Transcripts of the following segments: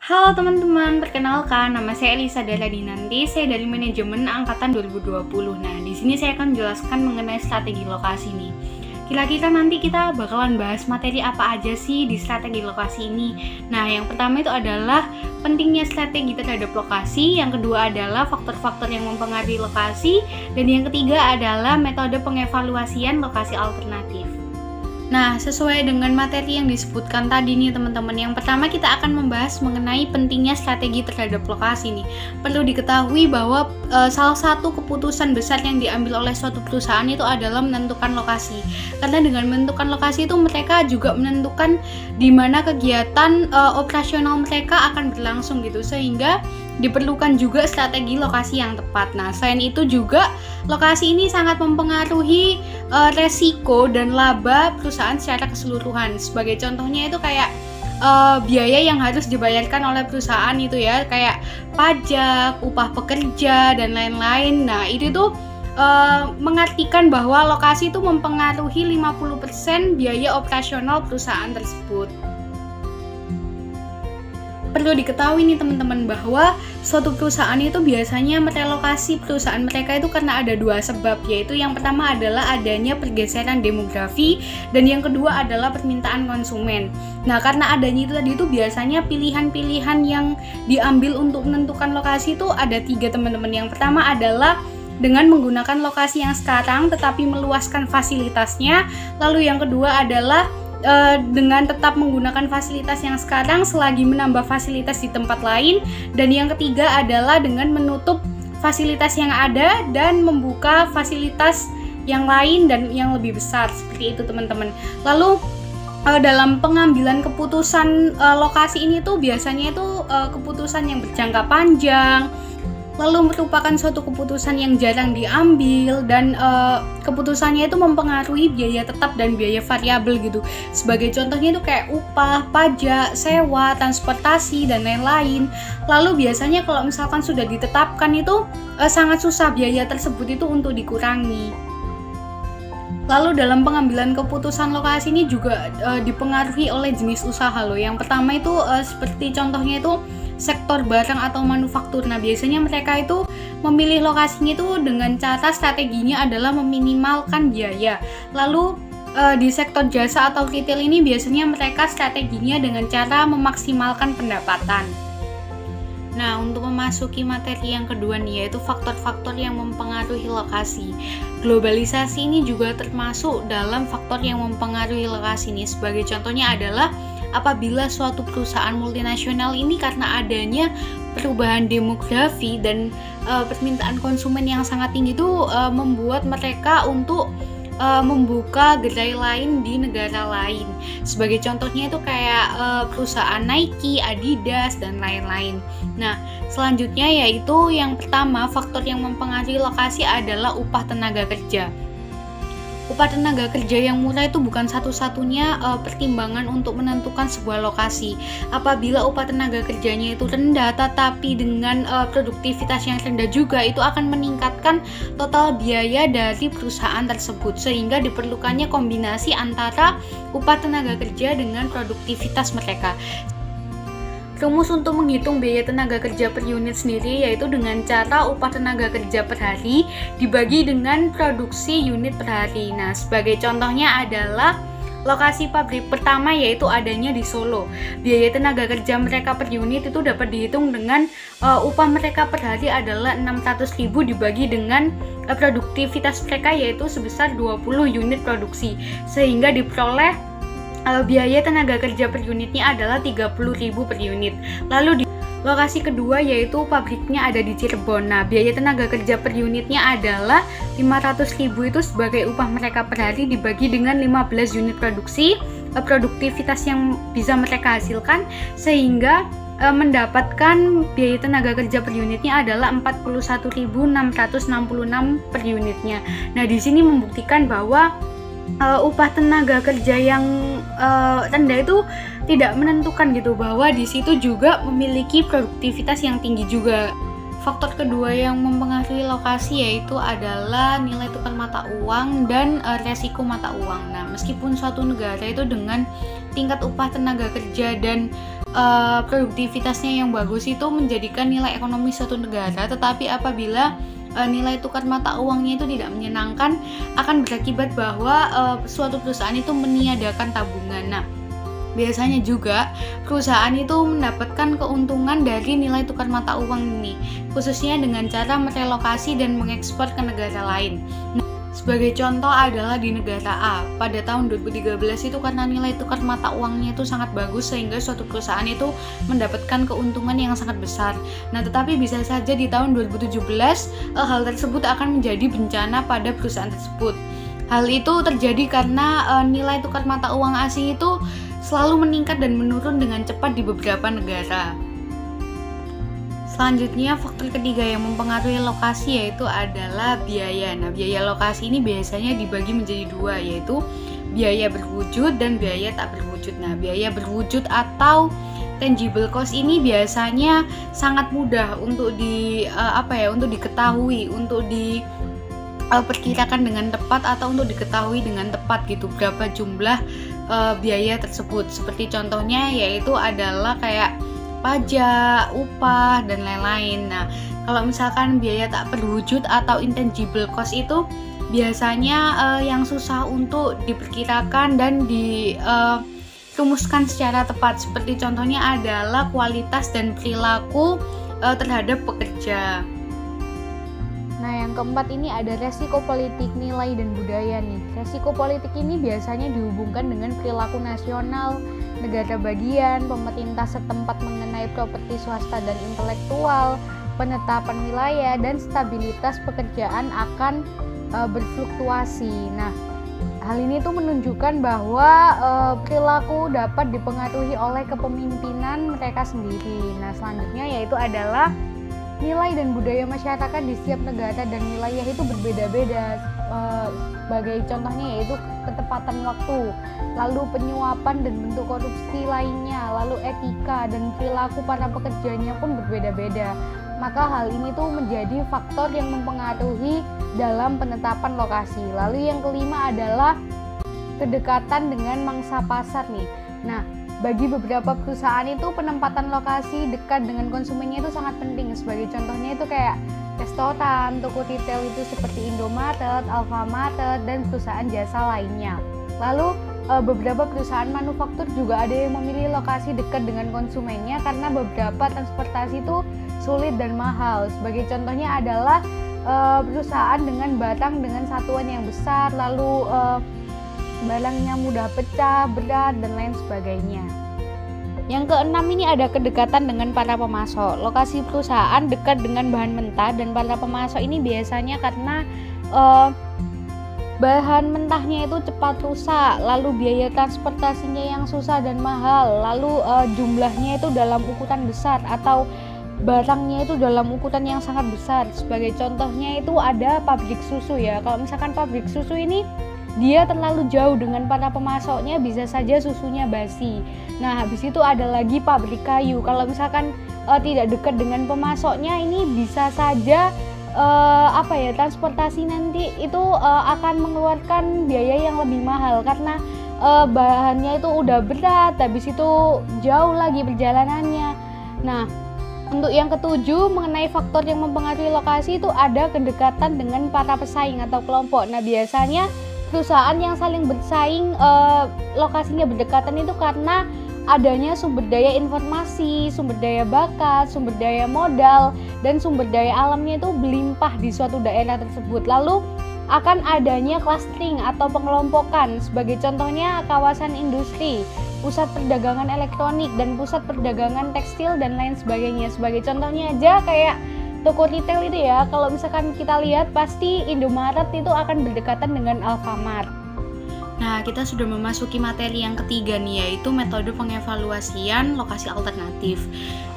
Halo teman-teman, perkenalkan nama saya Elisa Daradinanti, saya dari manajemen angkatan 2020. Nah, di sini saya akan menjelaskan mengenai strategi lokasi nih. Kira-kira nanti kita bakalan bahas materi apa aja sih di strategi lokasi ini. Nah, yang pertama itu adalah pentingnya strategi terhadap lokasi, yang kedua adalah faktor-faktor yang mempengaruhi lokasi, dan yang ketiga adalah metode pengevaluasian lokasi alternatif. Nah, sesuai dengan materi yang disebutkan tadi nih teman-teman, yang pertama kita akan membahas mengenai pentingnya strategi terhadap lokasi nih. Perlu diketahui bahwa salah satu keputusan besar yang diambil oleh suatu perusahaan itu adalah menentukan lokasi. Karena dengan menentukan lokasi itu mereka juga menentukan di mana kegiatan operasional mereka akan berlangsung gitu, sehingga diperlukan juga strategi lokasi yang tepat. Nah, selain itu juga lokasi ini sangat mempengaruhi resiko dan laba perusahaan secara keseluruhan. Sebagai contohnya itu kayak biaya yang harus dibayarkan oleh perusahaan itu ya, kayak pajak, upah pekerja, dan lain-lain. Nah, itu tuh mengartikan bahwa lokasi itu mempengaruhi 50% biaya operasional perusahaan tersebut. Perlu diketahui nih teman-teman bahwa suatu perusahaan itu biasanya merelokasi perusahaan mereka itu karena ada dua sebab, yaitu yang pertama adalah adanya pergeseran demografi dan yang kedua adalah permintaan konsumen. Nah, karena adanya itu tadi itu biasanya pilihan-pilihan yang diambil untuk menentukan lokasi itu ada tiga teman-teman. Yang pertama adalah dengan menggunakan lokasi yang sekarang tetapi meluaskan fasilitasnya. Lalu yang kedua adalah dengan tetap menggunakan fasilitas yang sekarang selagi menambah fasilitas di tempat lain, dan yang ketiga adalah dengan menutup fasilitas yang ada dan membuka fasilitas yang lain dan yang lebih besar, seperti itu teman-teman. Lalu dalam pengambilan keputusan lokasi ini tuh biasanya itu keputusan yang berjangka panjang, lalu merupakan suatu keputusan yang jarang diambil, dan keputusannya itu mempengaruhi biaya tetap dan biaya variabel gitu. Sebagai contohnya itu kayak upah, pajak, sewa, transportasi, dan lain-lain. Lalu biasanya kalau misalkan sudah ditetapkan itu sangat susah biaya tersebut itu untuk dikurangi. Lalu dalam pengambilan keputusan lokasi ini juga dipengaruhi oleh jenis usaha loh. Yang pertama itu seperti contohnya itu sektor barang atau manufaktur. Nah, biasanya mereka itu memilih lokasinya itu dengan cara strateginya adalah meminimalkan biaya. Lalu di sektor jasa atau retail ini biasanya mereka strateginya dengan cara memaksimalkan pendapatan. Nah, untuk memasuki materi yang kedua nih, yaitu faktor-faktor yang mempengaruhi lokasi. Globalisasi ini juga termasuk dalam faktor yang mempengaruhi lokasi nih. Sebagai contohnya adalah apabila suatu perusahaan multinasional ini karena adanya perubahan demografi dan permintaan konsumen yang sangat tinggi itu membuat mereka untuk membuka gerai lain di negara lain. Sebagai contohnya itu kayak perusahaan Nike, Adidas, dan lain-lain. Nah, selanjutnya yaitu yang pertama, faktor yang mempengaruhi lokasi adalah upah tenaga kerja. Upah tenaga kerja yang murah itu bukan satu-satunya pertimbangan untuk menentukan sebuah lokasi. Apabila upah tenaga kerjanya itu rendah, tetapi dengan produktivitas yang rendah juga, itu akan meningkatkan total biaya dari perusahaan tersebut, sehingga diperlukannya kombinasi antara upah tenaga kerja dengan produktivitas mereka. Rumus untuk menghitung biaya tenaga kerja per unit sendiri yaitu dengan cara upah tenaga kerja per hari dibagi dengan produksi unit per hari. Nah, sebagai contohnya adalah lokasi pabrik pertama yaitu adanya di Solo. Biaya tenaga kerja mereka per unit itu dapat dihitung dengan upah mereka per hari adalah 600.000 dibagi dengan produktivitas mereka yaitu sebesar 20 unit produksi, sehingga diperoleh biaya tenaga kerja per unitnya adalah 30.000 per unit. Lalu di lokasi kedua yaitu pabriknya ada di Cirebon. Nah, biaya tenaga kerja per unitnya adalah 500.000 itu sebagai upah mereka per hari dibagi dengan 15 unit produksi, produktivitas yang bisa mereka hasilkan, sehingga mendapatkan biaya tenaga kerja per unitnya adalah 41.666 per unitnya. Nah, di sini membuktikan bahwa upah tenaga kerja yang rendah itu tidak menentukan gitu, bahwa di situ juga memiliki produktivitas yang tinggi juga. Faktor kedua yang mempengaruhi lokasi yaitu adalah nilai tukar mata uang dan resiko mata uang. Nah, meskipun suatu negara itu dengan tingkat upah tenaga kerja dan produktivitasnya yang bagus itu menjadikan nilai ekonomi suatu negara, tetapi apabila nilai tukar mata uangnya itu tidak menyenangkan, akan berakibat bahwa suatu perusahaan itu meniadakan tabungan. Nah, biasanya juga perusahaan itu mendapatkan keuntungan dari nilai tukar mata uang ini, khususnya dengan cara merelokasi dan mengekspor ke negara lain. Nah, sebagai contoh adalah di negara A, pada tahun 2013 itu karena nilai tukar mata uangnya itu sangat bagus sehingga suatu perusahaan itu mendapatkan keuntungan yang sangat besar. Nah, tetapi bisa saja di tahun 2017 hal tersebut akan menjadi bencana pada perusahaan tersebut. Hal itu terjadi karena nilai tukar mata uang asing itu selalu meningkat dan menurun dengan cepat di beberapa negara. Selanjutnya, faktor ketiga yang mempengaruhi lokasi yaitu adalah biaya. Nah, biaya lokasi ini biasanya dibagi menjadi dua, yaitu biaya berwujud dan biaya tak berwujud. Nah, biaya berwujud atau tangible cost ini biasanya sangat mudah untuk untuk diketahui, untuk diperkirakan dengan tepat atau untuk diketahui dengan tepat gitu berapa jumlah biaya tersebut. Seperti contohnya yaitu adalah kayak pajak, upah, dan lain-lain. Nah, kalau misalkan biaya tak berwujud atau intangible cost itu biasanya yang susah untuk diperkirakan dan dirumuskan secara tepat. Seperti contohnya adalah kualitas dan perilaku terhadap pekerja. Nah, yang keempat ini ada resiko politik, nilai, dan budaya nih. Resiko politik ini biasanya dihubungkan dengan perilaku nasional, negara bagian, pemerintah setempat mengenai properti swasta dan intelektual, penetapan wilayah, dan stabilitas pekerjaan akan berfluktuasi. Nah, hal ini tuh menunjukkan bahwa perilaku dapat dipengaruhi oleh kepemimpinan mereka sendiri. Nah, selanjutnya yaitu adalah nilai dan budaya masyarakat di setiap negara dan wilayah itu berbeda-beda. Sebagai contohnya yaitu ketepatan waktu, lalu penyuapan dan bentuk korupsi lainnya, lalu etika dan perilaku para pekerjanya pun berbeda-beda. Maka hal ini tuh menjadi faktor yang mempengaruhi dalam penetapan lokasi. Lalu yang kelima adalah kedekatan dengan mangsa pasar nih. Nah, bagi beberapa perusahaan itu penempatan lokasi dekat dengan konsumennya itu sangat penting. Sebagai contohnya itu kayak restoran, toko retail itu seperti Indomaret, Alfamart, dan perusahaan jasa lainnya. Lalu beberapa perusahaan manufaktur juga ada yang memilih lokasi dekat dengan konsumennya karena beberapa transportasi itu sulit dan mahal. Sebagai contohnya adalah perusahaan dengan barang dengan satuan yang besar, lalu barangnya mudah pecah, berat, dan lain sebagainya. Yang keenam ini ada kedekatan dengan para pemasok. Lokasi perusahaan dekat dengan bahan mentah dan para pemasok ini biasanya karena bahan mentahnya itu cepat rusak, lalu biaya transportasinya yang susah dan mahal, lalu jumlahnya itu dalam ukuran besar atau barangnya itu dalam ukuran yang sangat besar. Sebagai contohnya itu ada pabrik susu ya. Kalau misalkan pabrik susu ini dia terlalu jauh dengan para pemasoknya, bisa saja susunya basi. Nah, habis itu ada lagi pabrik kayu. Kalau misalkan tidak dekat dengan pemasoknya, ini bisa saja transportasi nanti itu akan mengeluarkan biaya yang lebih mahal karena bahannya itu udah berat, habis itu jauh lagi perjalanannya. Nah, untuk yang ketujuh mengenai faktor yang mempengaruhi lokasi itu ada kedekatan dengan para pesaing atau kelompok. Nah, biasanya perusahaan yang saling bersaing lokasinya berdekatan itu karena adanya sumber daya informasi, sumber daya bakat, sumber daya modal, dan sumber daya alamnya itu berlimpah di suatu daerah tersebut. Lalu akan adanya clustering atau pengelompokan. Sebagai contohnya kawasan industri, pusat perdagangan elektronik, dan pusat perdagangan tekstil dan lain sebagainya. Sebagai contohnya aja kayak toko retail itu ya, kalau misalkan kita lihat pasti Indomaret itu akan berdekatan dengan Alfamart. Nah, kita sudah memasuki materi yang ketiga nih, yaitu metode pengevaluasian lokasi alternatif.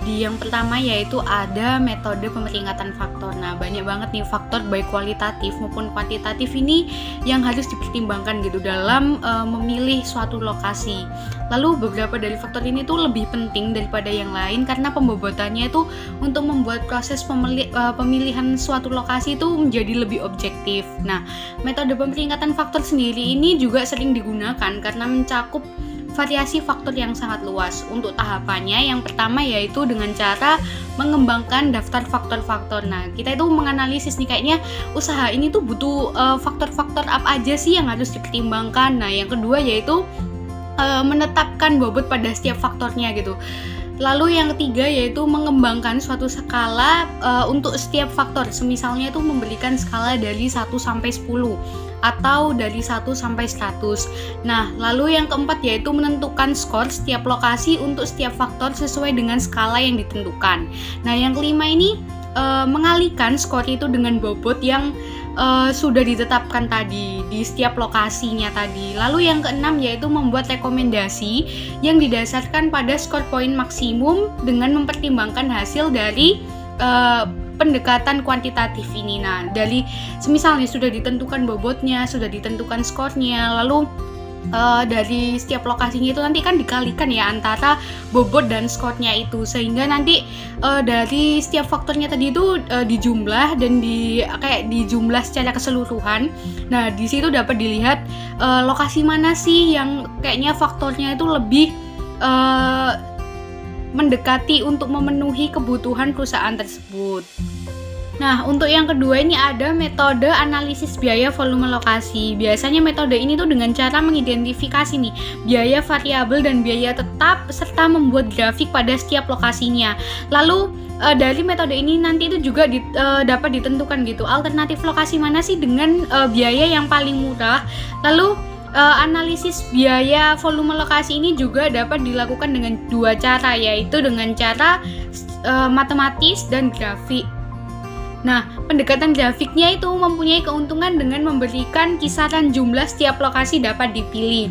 Di yang pertama yaitu ada metode pemeringkatan faktor. Nah, banyak banget nih faktor baik kualitatif maupun kuantitatif ini yang harus dipertimbangkan gitu dalam memilih suatu lokasi. Lalu beberapa dari faktor ini tuh lebih penting daripada yang lain karena pembobotannya itu untuk membuat proses pemilihan suatu lokasi itu menjadi lebih objektif. Nah, metode pemeringkatan faktor sendiri ini juga sering digunakan karena mencakup variasi faktor yang sangat luas. Untuk tahapannya yang pertama yaitu dengan cara mengembangkan daftar faktor-faktor. Nah, kita itu menganalisis nih, kayaknya usaha ini tuh butuh faktor-faktor apa aja sih yang harus dipertimbangkan. Nah, yang kedua yaitu menetapkan bobot pada setiap faktornya gitu. Lalu yang ketiga yaitu mengembangkan suatu skala untuk setiap faktor. Semisalnya itu memberikan skala dari 1 sampai 10 atau dari 1 sampai 100. Nah, lalu yang keempat yaitu menentukan skor setiap lokasi untuk setiap faktor sesuai dengan skala yang ditentukan. Nah, yang kelima ini mengalihkan skor itu dengan bobot yang sudah ditetapkan tadi di setiap lokasinya tadi. Lalu yang keenam yaitu membuat rekomendasi yang didasarkan pada skor poin maksimum dengan mempertimbangkan hasil dari pendekatan kuantitatif ini. Nah, dari semisalnya sudah ditentukan bobotnya, sudah ditentukan skornya, lalu dari setiap lokasinya itu nanti kan dikalikan ya antara bobot dan skornya itu, sehingga nanti dari setiap faktornya tadi itu dijumlah dan dijumlah secara keseluruhan. Nah, di situ dapat dilihat lokasi mana sih yang kayaknya faktornya itu lebih mendekati untuk memenuhi kebutuhan perusahaan tersebut. Nah, untuk yang kedua ini ada metode analisis biaya volume lokasi. Biasanya metode ini tuh dengan cara mengidentifikasi nih biaya variabel dan biaya tetap serta membuat grafik pada setiap lokasinya. Lalu dari metode ini nanti itu juga dapat ditentukan gitu alternatif lokasi mana sih dengan biaya yang paling murah. Lalu analisis biaya volume lokasi ini juga dapat dilakukan dengan dua cara, yaitu dengan cara matematis dan grafik. Nah, pendekatan grafiknya itu mempunyai keuntungan dengan memberikan kisaran jumlah setiap lokasi dapat dipilih.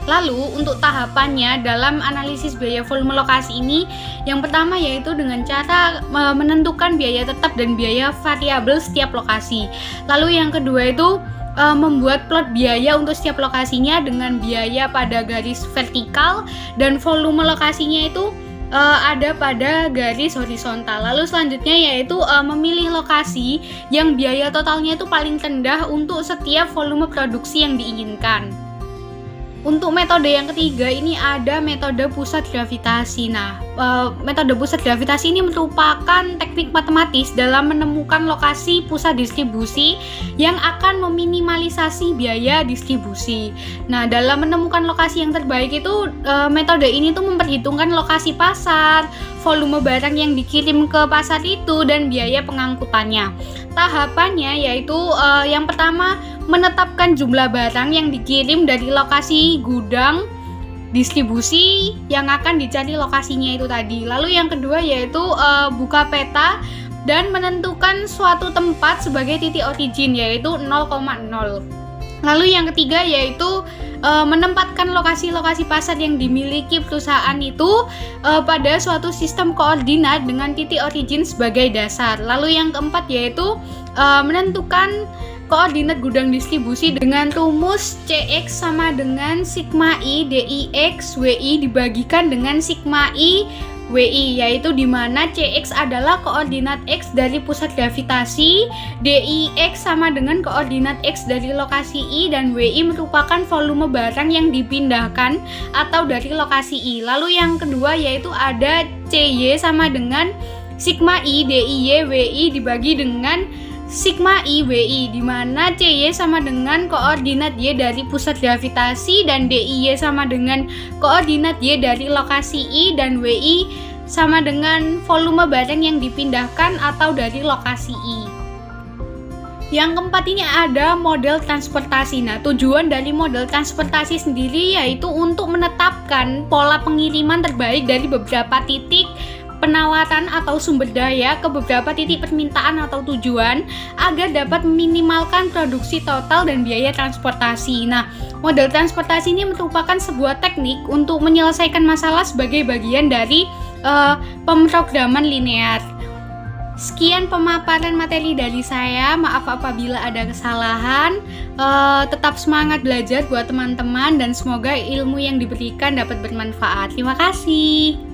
Lalu, untuk tahapannya dalam analisis biaya volume lokasi ini, yang pertama yaitu dengan cara menentukan biaya tetap dan biaya variabel setiap lokasi. Lalu yang kedua itu membuat plot biaya untuk setiap lokasinya dengan biaya pada garis vertikal dan volume lokasinya itu ada pada garis horizontal. Lalu selanjutnya yaitu memilih lokasi yang biaya totalnya itu paling rendah untuk setiap volume produksi yang diinginkan. Untuk metode yang ketiga ini ada metode pusat gravitasi. Nah, metode pusat gravitasi ini merupakan teknik matematis dalam menemukan lokasi pusat distribusi yang akan meminimalisasi biaya distribusi. Nah, dalam menemukan lokasi yang terbaik itu metode ini tuh memperhitungkan lokasi pasar, volume barang yang dikirim ke pasar itu, dan biaya pengangkutannya. Tahapannya yaitu yang pertama menetapkan jumlah barang yang dikirim dari lokasi gudang distribusi yang akan dicari lokasinya itu tadi. Lalu yang kedua yaitu buka peta dan menentukan suatu tempat sebagai titik origin yaitu 0,0. Lalu yang ketiga yaitu menempatkan lokasi-lokasi pasar yang dimiliki perusahaan itu pada suatu sistem koordinat dengan titik origin sebagai dasar. Lalu yang keempat yaitu menentukan koordinat gudang distribusi dengan rumus CX sama dengan sigma I DIX WI dibagikan dengan sigma I WI, yaitu di mana CX adalah koordinat X dari pusat gravitasi, DIX sama dengan koordinat X dari lokasi I, dan WI merupakan volume barang yang dipindahkan atau dari lokasi I. Lalu yang kedua yaitu ada CY sama dengan sigma I DIY WI dibagi dengan sigma I WI, di mana CY sama dengan koordinat Y dari pusat gravitasi dan DIY sama dengan koordinat Y dari lokasi I, dan WI sama dengan volume barang yang dipindahkan atau dari lokasi I. Yang keempat ini ada model transportasi. Nah, tujuan dari model transportasi sendiri yaitu untuk menetapkan pola pengiriman terbaik dari beberapa titik penawaran atau sumber daya ke beberapa titik permintaan atau tujuan agar dapat meminimalkan produksi total dan biaya transportasi. Nah, model transportasi ini merupakan sebuah teknik untuk menyelesaikan masalah sebagai bagian dari pemrograman linear. Sekian pemaparan materi dari saya. Maaf apabila ada kesalahan. Tetap semangat belajar buat teman-teman dan semoga ilmu yang diberikan dapat bermanfaat. Terima kasih.